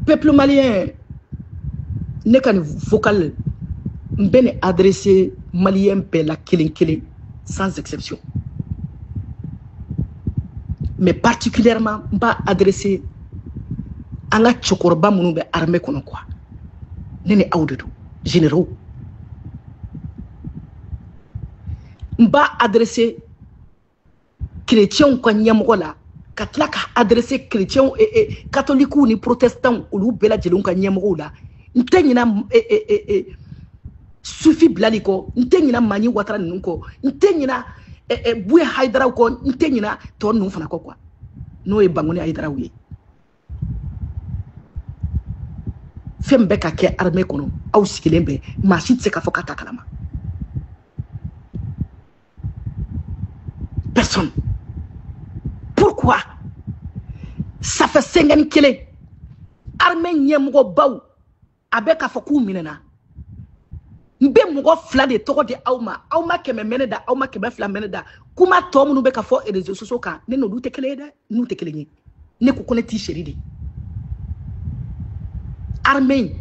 peuple malien ne kan vocal m'bene adressé malien pe la kelen sans exception. Mais particulièrement m'a adressé à la chokorba munu be armée kono quoi. Nene awdudu généraux. M'a adressé chrétien ko nyamgo la katla ka adressé chrétien et catholique ou ni protestant ou bela jelon ka nyamgo la ntenyina sufi blaliko ntenyina mani watara nunko ntenyina boué haidara ko ntenyina to nu fana ko quoi no e bangoni haidara wi fembe ka ke armée kono aw sikilembe machine se ka fokata kalama personne. Pourquoi ça fait 50 kg armée nyemgo baw avec a fokou minena mbe mugo fla de toko de awma keme meneda awma keme fla meneda kuma to mu be ka fo e réseaux sociaux ka ne no dute kele de nu te kele ni ne ko connaître chéri de armée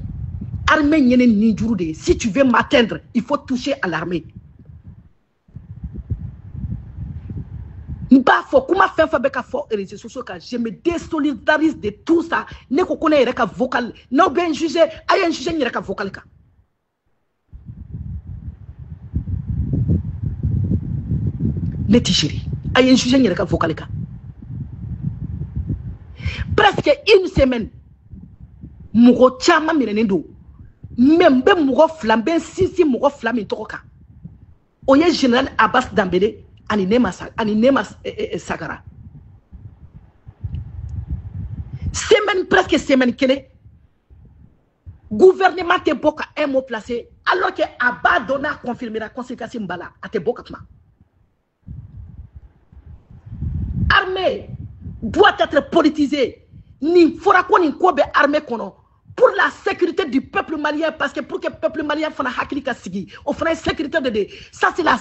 nyene ni juru de si tu veux m'atteindre il faut toucher à l'armée. Mba fo kuma fait beka fo réseaux sociaux ka je me désolidarise de tout ça ne ko connaît reka vocal no ben juger ayen juger ni reka vocal ka ne tishiri ayen juger ni reka vocal ka presque une semaine mugo chama mirenendo même be mugo flambe sisi mugo flambe toka oye général Abbas Dambélé ani nema Sagara semaine presque semaine kele gouvernement te boka un mot placé alors que Abba Dona confirmé la conséquence mbala a te boka tma armée doit être politisée ni fora ko ni ko be armée kono pour la sécurité du peuple malien, parce que pour que le peuple malien fasse hakili kasigi, on fera une sécurité de ça c'est la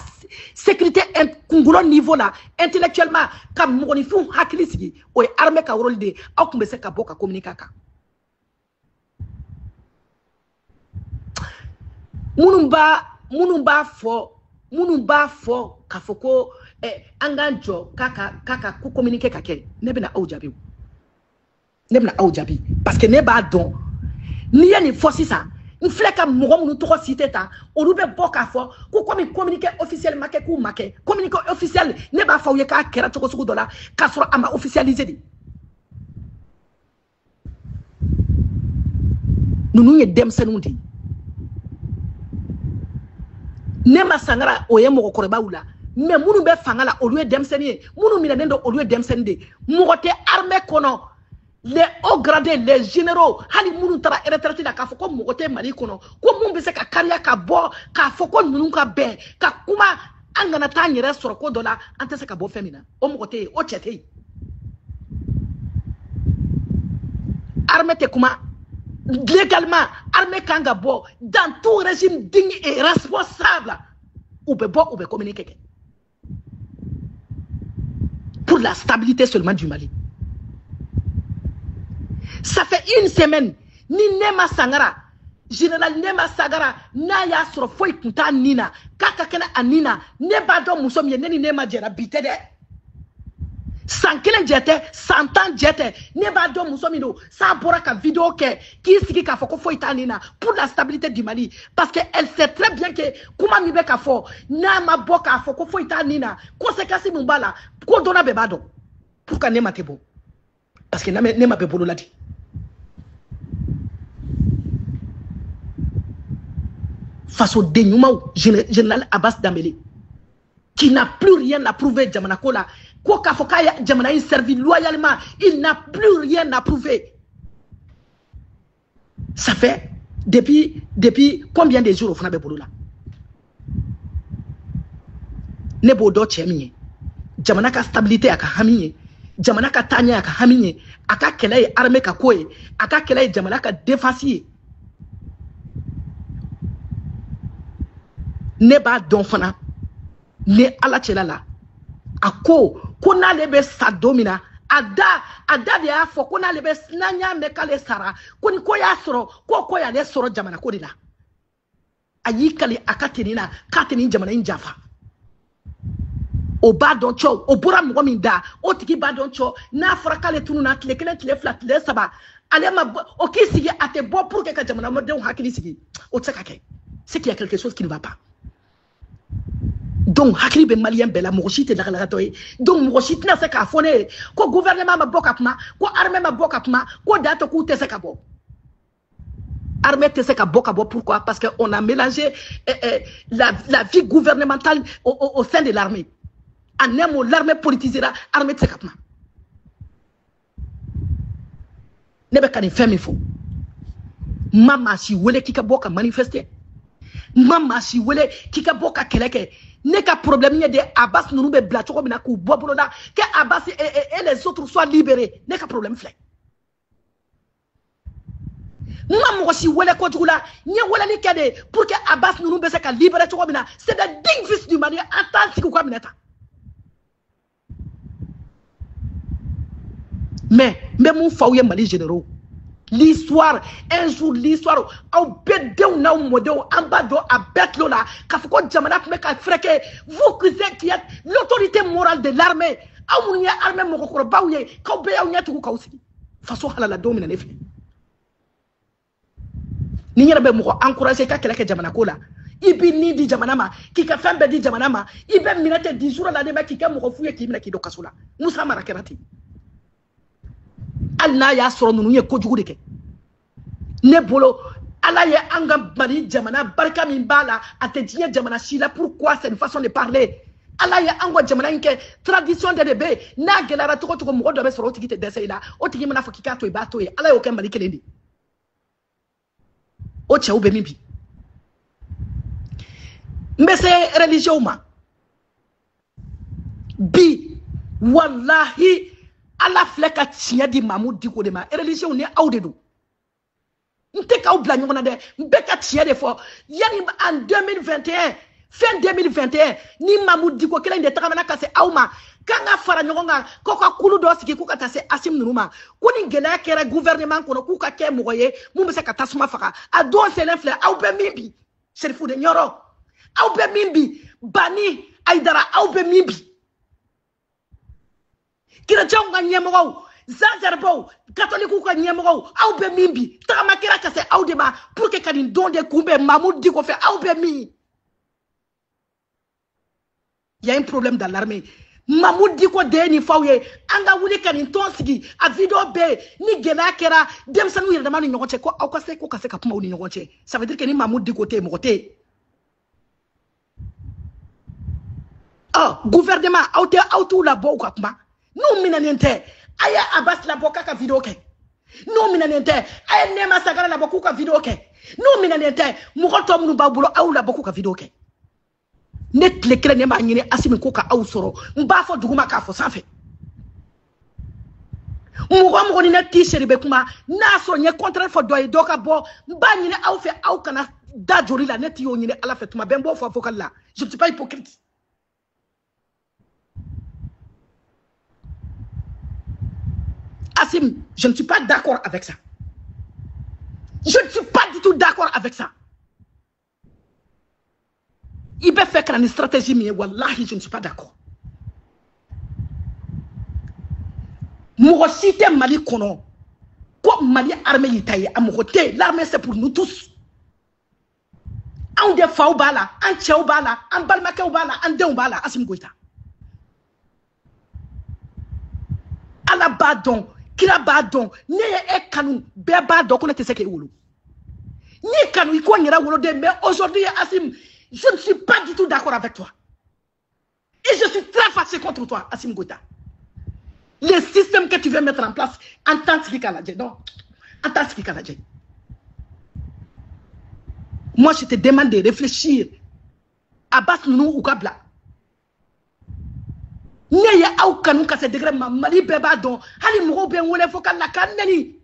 sécurité au niveau là intellectuellement comme on fait hakili sigi, on est armé ka rôle de, on commence à boka communiquer ka. Munumba fo kafoko anganjo kaka ku communiquer kake nebena aujabi parce que neba don ni ya ni force ça il faut que mogo munu to cité ta on be boka fo ko comme communiquer officiellement ke ku make communiquer officiel ne ba fa ka kera to ko su dola ka soro ama officialiser di nunu ye dem senundi ne ma sangara oye mogo koreba wula mais munu be fangala au lieu dem seni munu mina nendo au lieu dem sendi mogote armée kono les hauts gradés, les généraux, hali munu tara retraité da ka foko mogote mali kono ko mun be se ka kariya ka bo ka foko nunu ka be ka kuma angana ta nyere soro ko dola ante se ka bo femina o mogote o chete armée te kuma légalement armée kanga bo dans tout régime digne et responsable ou be communiquer pour la stabilité seulement du Mali. Ça fait une semaine, ni Nema Sangara, général Nema Sagara, na ya soro foi kunta nina, kaka kena anina, ne bado musom ye neni Nema jera bite de. Sankele jete, santan jete, ne bado musom ino, sa bora ka vidéo ke, ki siki ka foko foi ta nina, pour la stabilité du Mali. Parce qu'elle sait très bien que, kuma mibe ka fo, na ma boka foko foi ta nina, conséquence mumbala, ko dona bebado, pour ka Nema tebo. Parce que Nema bebolo la dit. Face au dénouement général Abbas Dambélé, qui n'a plus rien à prouver, Djamanakola, quoi qu'Afokaya Djamana servi loyalement, il n'a plus rien à prouver. Ça fait depuis combien de jours au Fnabe Bolola? Nebo do chemiye, Djamanaka stabilité aka hamiye, Djamanaka tanya aka hamiye, aka kelay armée ka koye, aka kelay Djamanaka défensier. Ne ba don fana ne ala chelala ako ko na lebe sa domina ada de y'a fɔ ko n'ale bɛ n'an y'a mɛn k'ale sara ko ni ko y'a sɔrɔ ko y'ale sɔrɔ jamana ko de la a y'i kali a ka teni na k'a tɛ nin jamana in janfa o b'a dɔn cɔ o bɔra mɔgɔ min da o tigi b'a dɔn cɔ n'a fɔra k'ale tununa tile 1 tile 2 tile 3 ale ma o k'i sigi a tɛ bɔ pour que ka jamanadenw hakili sigi o tɛ se ka kɛ c'est qu'il y a quelque chose qui ne va pas. Donc hakili bɛ maliyɛn bɛɛ la mɔgɔ si tɛ lagalagatɔ ye donc mɔgɔ si tɛna se k'a fɔ ne ye ko gouvernement ma bɔ ka kuma ko armée ma bɔ ka kuma ko da tɛ k'u tɛ se ka bɔ armée tɛ se ka bɔ pourquoi parce que on a mélangé la vie gouvernementale au sein de l'armée en un mot l'armée politisera armée tɛ se ka kuma ne bɛ ka nin fɛn min fɔ ma maa si wele k'i ka bɔ ka manifester ma maa si wele k'i ka bɔ ka kɛlɛ kɛ ne ka problème ye de Abbas ninnu bɛ bila cogo min na k'u bɔ bolo la que Abbas et les autres soient libérés ne ka problème filɛ ma mɔgɔ si wele kojugu la n ye weleli kɛ de pour que Abbas ninnu bɛ se ka libérer cogo min na c'est des dignes fils du Mali an t'an sigi u ka minɛ ta mais n bɛ mun f'aw ye Mali généraux l'histoire un jour l'histoire aw bɛɛ denw n'aw mɔdenw an b'a dɔn a bɛɛ kilo la k'a fɔ ko jamana tun bɛ ka fɛrɛkɛ vous qui êtes l'autorité morale de l'armée aw minnu ye armée mɔgɔkɔrɔbaw ye k'aw bɛɛ y'aw ɲɛ tugu k'aw sigi faso halaladenw minɛ ne filɛ ni n yɛrɛ bɛ mɔgɔ encourager ka kɛlɛ kɛ jamana ko la i b'i ni di jamana ma k'i ka fɛn bɛɛ di jamana ma i bɛ minɛ ten 10 jours la de ma k'i kɛ mɔgɔ fu ye k'i minɛ k'i don kaso la Musa Mara kɛra ten hali n'a y'a sɔrɔ ninnu ye kojugu de kɛ ne bolo ala ye an ka Mali jamana barika min b'a la a tɛ diɲɛ jamana si la pourquoi c'est une façon de parler ala ye an ka jamana in kɛ tradition de bɛ yen n'a gɛlɛyara cogo cogo mɔgɔ dɔ bɛ sɔrɔ o tigi tɛ dɛsɛ i la o tigi mana fɔ k'i k'a to i b'a to yen ala y'o kɛ Mali kelen de o cɛw bɛ min bi n bɛ se religieux ma bi wallahi ala filɛ ka tiɲɛ di Mamu Diko de ma religieux ni aw de don n tɛ k'aw bila ɲɔgɔn na dɛ n bɛ ka tiɲɛ de fɔ yanni en 2021 fin 2021 ni Mamu Diko kelen de tagamana ka se aw ma k'an ka fara ɲɔgɔn kan k'aw ka kulu dɔ sigi k'u ka taa se Asim ninnu ma ko ni gɛlɛya kɛra gouvernement kɔnɔ k'u ka kɛ mɔgɔ ye mun bɛ se ka tasuma faga a don selen filɛ aw bɛ min bi Serifu de Ɲɔrɔ aw bɛ min bi Bani Aïdara aw bɛ min bi chrétiens ka ɲɛmɔgɔw Zanzarbaw catholiques ka ɲɛmɔgɔw aw bɛ min bi tagama kɛra ka se aw de ma pour que ka nin don de kunbɛn Mamu Diko fɛ aw bɛ min il y a un problème dans l'armée Mamu Diko de ye nin f'aw ye an ka wuli ka nin tɔn sigi a video bɛ ni gɛlɛya kɛra denmisɛnninw yɛrɛ dama ni ɲɔgɔn cɛ ko aw ka se ka kuma u ni ɲɔgɔn cɛ ça veut dire que ni Mamu Diko tɛ yen mɔgɔ tɛ yen gouvernement aw t'u labɔ u ka kuma n'u minɛnen tɛ a ye Abbas labɔ k'a ka video kɛ n'u minɛnen tɛ a ye Nɛma Sagara labɔ k'u ka video kɛ n'u minɛnen tɛ mɔgɔ tɔ minnu b'a bolo aw labɔ k'u ka video kɛ ne tile kelen ne b'a ɲini Asimi ko ka aw sɔrɔ n b'a fɔ duguma k'a fɔ sanfɛ mɔgɔ ni ne t'i seri bɛ kuma n'a sɔrɔ n ye contraire fɔ dɔ ye dɔ ka bɔ n b'a ɲini aw fɛ aw kana da joli la ne t'i y'o ɲini Ala fɛ tuma bɛɛ n b'o fɔ vocal la je ne suis pas hypocrite. Assim, je ne suis pas d'accord avec ça. Je ne suis pas du tout d'accord avec ça. Il peut faire une stratégie, mais wallahi, je ne suis pas d'accord. Mourossite Mali kono. Quoi Mali armée itaye amourete. L'armée c'est pour nous tous. On des fa bala, on tche bala, on balmake bala, on de bala, Assim Goïta. Ala badon, kira badon, ne e kanu, be badon, qu'on était seke wolo. Ni kanu, il quoi n'ira wolo de, mais aujourd'hui, Assim, je ne suis pas du tout d'accord avec toi. Et je suis très fâché contre toi, Assim Goïta. Le système que tu veux mettre en place, en tant que Canadien, non, en tant que Canadien. Moi, je te demande de réfléchir. Abbas Nounou ou Kabla. Ne ya au kanu ka se degré ma Mali beba don. Hali moro ben wole foka la kanani.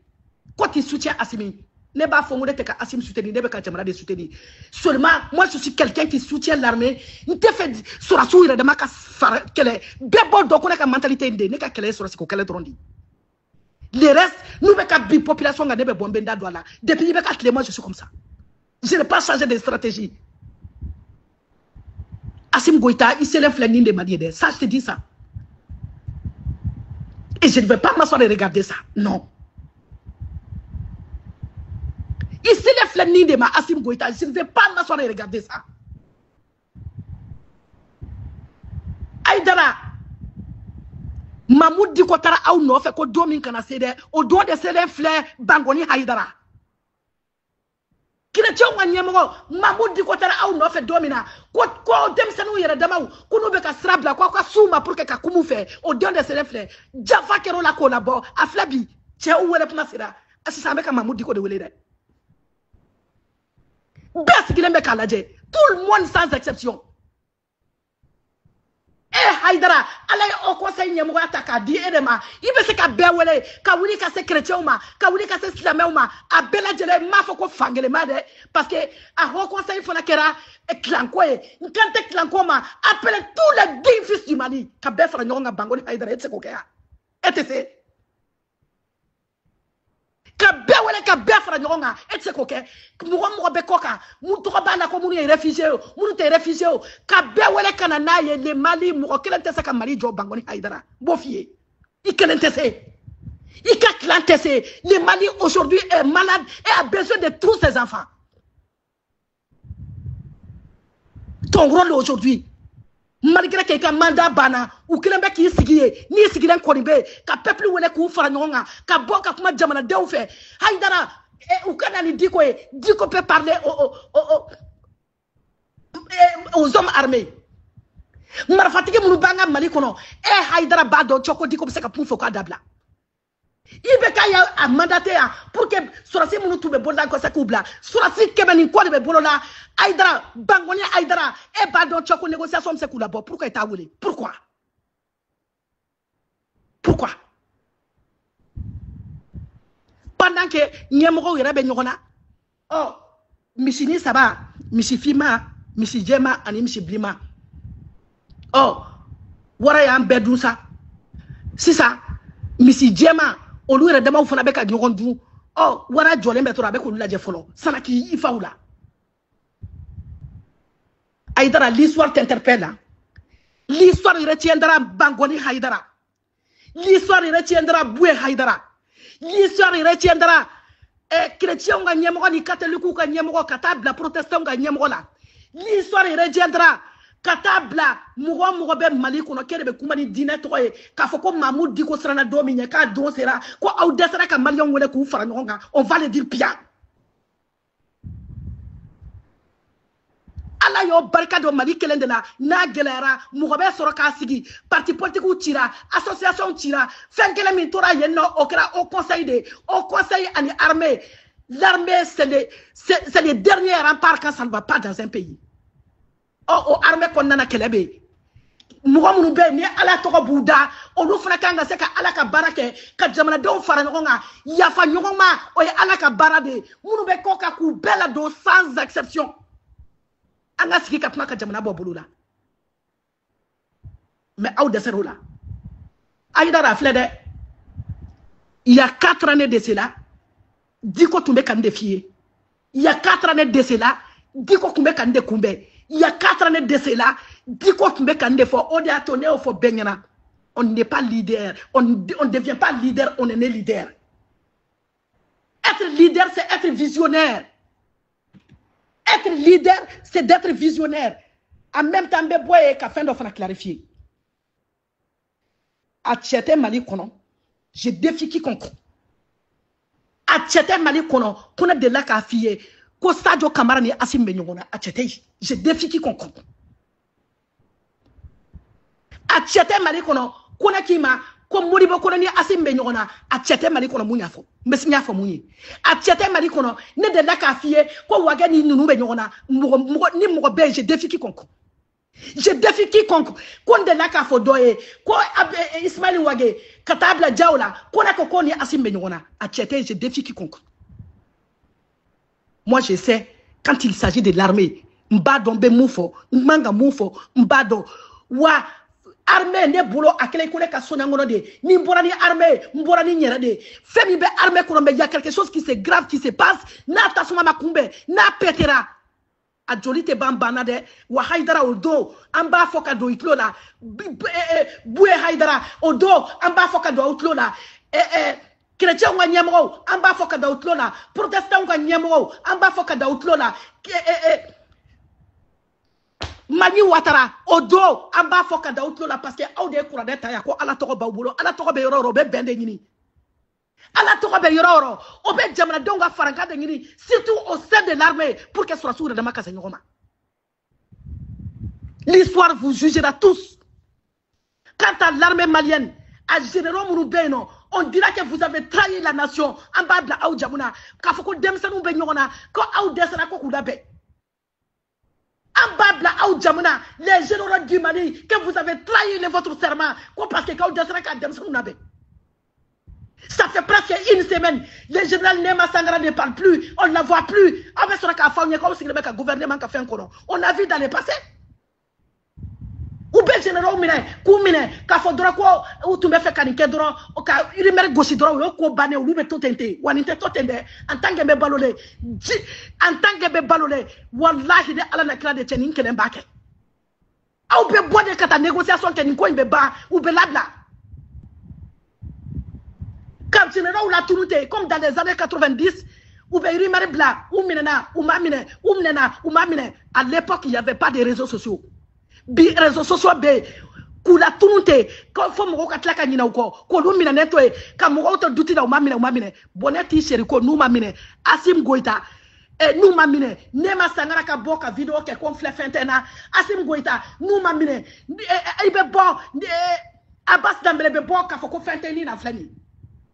Ko ti soutien Assimi. Ne b'a fɔ ne tɛ ka Asim soutenir, ne bɛ ka jamana de soutenir. Seulement, moi je suis quelqu'un qui soutient l'armée. N tɛ fɛ sɔrɔsiw yɛrɛ dama ka fara kɛlɛ. Bɛɛ b'o dɔn ko ne ka mentalité in de ne ka kɛlɛ ye sɔrɔsi ko kɛlɛ dɔrɔn de. Le reste, nous bɛ ka bi population kan ne bɛ bɔ n bɛ n da don a la. Depuis i bɛ ka tile, moi je suis comme ça. Je n'ai pas changé de stratégie. Asim Goïta, il s'élève les lignes de Mali. Ça, je te dis ça. Et je ne vais pas m'asseoir et regarder ça. Non. Il s'élève les lignes de Asim Goïta. Je ne vais pas m'asseoir et regarder ça. Aïdara. Mahmoud Dikotara a un offre ko domin kana sede. O do de s'élève les Bangoni Aïdara. Chrétien wa nyemgo Mahmoud Dikotara a un offre domina. Ko dem sanu yere damaw. Ko no be ka srabla ko ka suma pour que ka kumu fe. O do de s'élève les. Java kero la ko na bo. Aflabi. Che ou wele pna sira. Asisa be ka Mahmoud Diko de wele de. Tout le monde sans exception. Eh Haïdara, allez au conseil nyemgo ataka di edema. Ibe se ka bewele, ka wuli ka se chrétien ma, ka wuli ka se islamé ma, a bela jele ma foko fangele ma de parce que a au conseil fona kera e clanko e, nkante clanko ma, appelez tous les 10 fils du Mali, ka be fara nyonga bangoni Haïdara et se ko kea. Etc. Ka bewele ka be fara nyonga et se ko ke. Mo be koka, mu to ba na ko mu ni réfugié, mu te réfugié, ka bewele kana na ye le Mali mo kelente se ka Mali jo bangoni Haïdara. Bofie. I kelente se. I ka klante se. Le Mali aujourd'hui est malade et a besoin de tous ses enfants. Ton rôle aujourd'hui, malgré que mandat bana ou kelembe ki sigiye ni sigilen koribe ka peuple wele ku fara nyonga ka boka kuma jamana dew fe Haïdara ou kana ni diko peut parler aux hommes armés marafatigi munu banga Mali kono Haïdara ba do choko diko be se ka pun fo ka dabla ibe ka ya a mandaté pour que sorasi munu tube bonda ko se kubla sorasi kebe ni ko de be bolola Haïdara bangoni Haïdara e ba do choko négociation se kula bo pourquoi ta wuli pourquoi pendant que nyemoko yere be nyokona oh misini saba misi fima misi jema ani misi blima oh wara ya bedun sa sisa misi jema olu yere dama fona be ka nyokon du oh wara jole metora be ko laje folo sanaki ifaula Haïdara l'histoire t'interpelle l'histoire retiendra bangoni Haïdara l'histoire retiendra boué Haïdara l'histoire retiendra chrétien nga nyemoko ni catholique ka nyemoko katabla protestant nga nyemoko la l'histoire retiendra katabla mugo be Mali kono kede be kuma ni dina to e ka foko Mahmoud Diko srana domi nya ka don sera ko aw desera ka Malion wele ku fara nyonga on va le dire bien ala yo barka do Mali kelende la na gelera mugo be soro ka sigi parti politique ou tira association tira fenkele min tora yenno okra au conseil ani armée l'armée c'est les derniers remparts quand ça ne va pas dans un pays oh armée kon nana kelebe mugo munu be ni ala to buda olu fana kanga se ka ala ka barake ka jamana do fara nyonga ya fa nyonga o ya ala ka barade munu be koka ku bela do sans exception anga siki ka kuma ka jamana bobulula mais aw deserola Haïdara flede il y a 4 années de cela Diko tumbe kan défier il y a 4 années de cela Diko kumbe kan de kumbe il y a 4 années de cela Diko tumbe kan de fo ode atone o fo benyana on n'est pas leader on ne devient pas leader on est né leader être leader c'est être visionnaire. Être leader, c'est d'être visionnaire. En même temps, je vais clarifier. À Tchete Mali Kono, je défie quiconque. À Tchete Mali Kono, qu'on a de la café, qu'au Sadio Kamara ni Asim Benyongona, à Tchete, je défie quiconque. À Tchete Mali Kono, qu'on a kima, comme Moribo Koloni Asim Benyongona, à Tchete Mali Kono Mouniafo. Mesinyafo Mouni. À Tchete Mali Kono, ne de la café, ko wagani nous Benyongona, ni Mogobe, je défie quiconque. Je défie quiconque. Qu'on de la café doye, ko Ismail Wage, Katabla Djaola, qu'on a kokoni Asim Benyongona, à Tchete, je défie quiconque. Moi, je sais, quand il s'agit de l'armée, Mbado be moufo, Manga moufo, Mbado, wa armée ne bolo akele kone ka sonangono de, ni mborani armée, mborani nyera de, femi be armée kono il y a quelque chose qui se grave qui se passe, na tasuma makumbe, na petera. A joli te bambana de, wa haidara odo, amba foka do itlo la, boué haidara odo, amba foka do outlo la, chrétien nga nyamro, amba foka do outlo la, protestant nga nyamro, amba foka do outlo la, Mani Ouattara, odo, amba foka da outlo la, parce que au de koura de taya ko ala toko ba ubulo, ala toko be yoro be bende nyini. Ala toko be yoro, obe jamana donga faranga de nyini, surtout au sein de l'armée, pour qu'elle soit sourde de ma kase nyoma. L'histoire vous jugera tous. Quant à l'armée malienne, à général Mouroubeno, on dira que vous avez trahi la nation, en bas de la Aoudjamouna, Kafoko Demsanou Benyona, quand Aoudesana Kokudabe. En bas de la Aoudjamouna, les généraux du Mali, que vous avez trahi votre serment, parce que Aoudesana Demsanou Nabe. Ça fait presque une semaine. Le général Nema Sangara ne parle plus. On ne la voit plus. Avec ce qu'on a comme si le mec a gouvernement qui a fait un colon. On a vu dans le passé. Ou bien général mine, koumine, k'a fɔ dɔrɔn ko ou tun bɛ fɛ ka nin kɛ dɔrɔn ka rumeur gosi dɔrɔn o ye ko bannen olu bɛ to ten ten wa nin tɛ to ten dɛ en tant que n bɛ balolen en tant que n bɛ balolen walahi ni ala na kira de cɛ nin kelen b'a kɛ aw bɛ bɔ de ka taa négociation kɛ nin ko in bɛ ban u bɛ labila quand général la tunu ten comme dans les années 90 ou bien rumeur bila u minɛna u ma minɛ u minɛna u ma minɛ à l'époque il n'y avait pas de réseaux sociaux. Bi réseaux sociaux be kula tunute ko fo mo ka tla ka nyina ko ko lu mina neto e ka mo to duti da o ma mine boneti sheri ko nu ma mine Asim Goita e nu ma mine Nema Sangara ka boka video ke ko fle fentena Asim Goita nu ma mine e be bon Abbas Dambele be bon ka fo ko fenteni na flani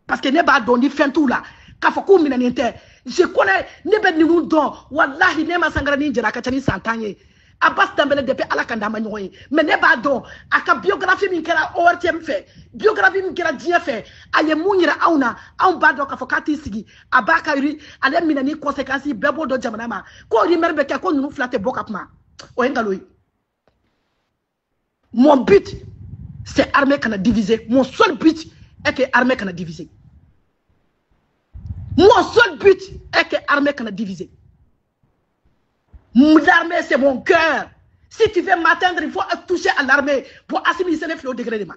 parce que ne ba doni fentou la ka fo ko mina nente je connais ne be ni nu don wallahi Nema Sangara ni jira ka tani santanye Abbas Dambele depuis ala kandama nyoy mais ne ba don aka biographie min kera ORTM fait biographie min kera dia fait aye munyira awna aw ba do ka fokati sigi abaka ri ale minani conséquences bebo do jamana ma ko ri merbe ke ko nunu flatte bokapma o engaloy mon but c'est armée kana diviser mon seul but est que armée kana diviser mon seul but est que armée kana diviser. L'armée, c'est mon cœur. Si tu veux m'atteindre, il faut toucher à l'armée pour assimiler les flots de degré de ma.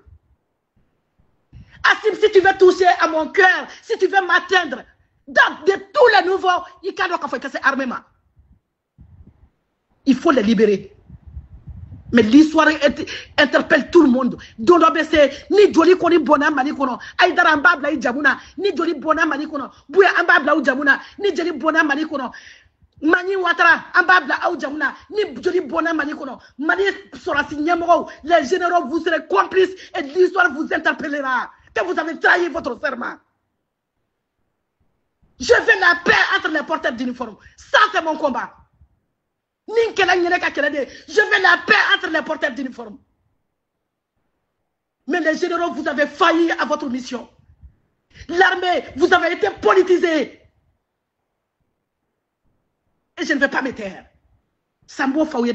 Assim, si tu veux toucher à mon cœur, si tu veux m'atteindre, de tous les nouveaux, il faut les libérer. Mais l'histoire interpelle tout le monde. Donc, c'est ni joli koni bona manikono, aïdara mbabla i jamuna, ni joli bona manikono, bouya mbabla u jamuna, ni joli bona manikono. Mani Ouattara, Ambabla Aoudjamouna, ni joli bona manikono, Mani Sorasi Nyamoro, les généraux vous serez complices et l'histoire vous interpellera. Que vous avez trahi votre serment. Je veux la paix entre les porteurs d'uniforme. Ça, c'est mon combat. Je veux la paix entre les porteurs d'uniforme. Mais les généraux, vous avez failli à votre mission. L'armée, vous avez été politisée. Et je ne vais pas me taire. Sambo Faouye.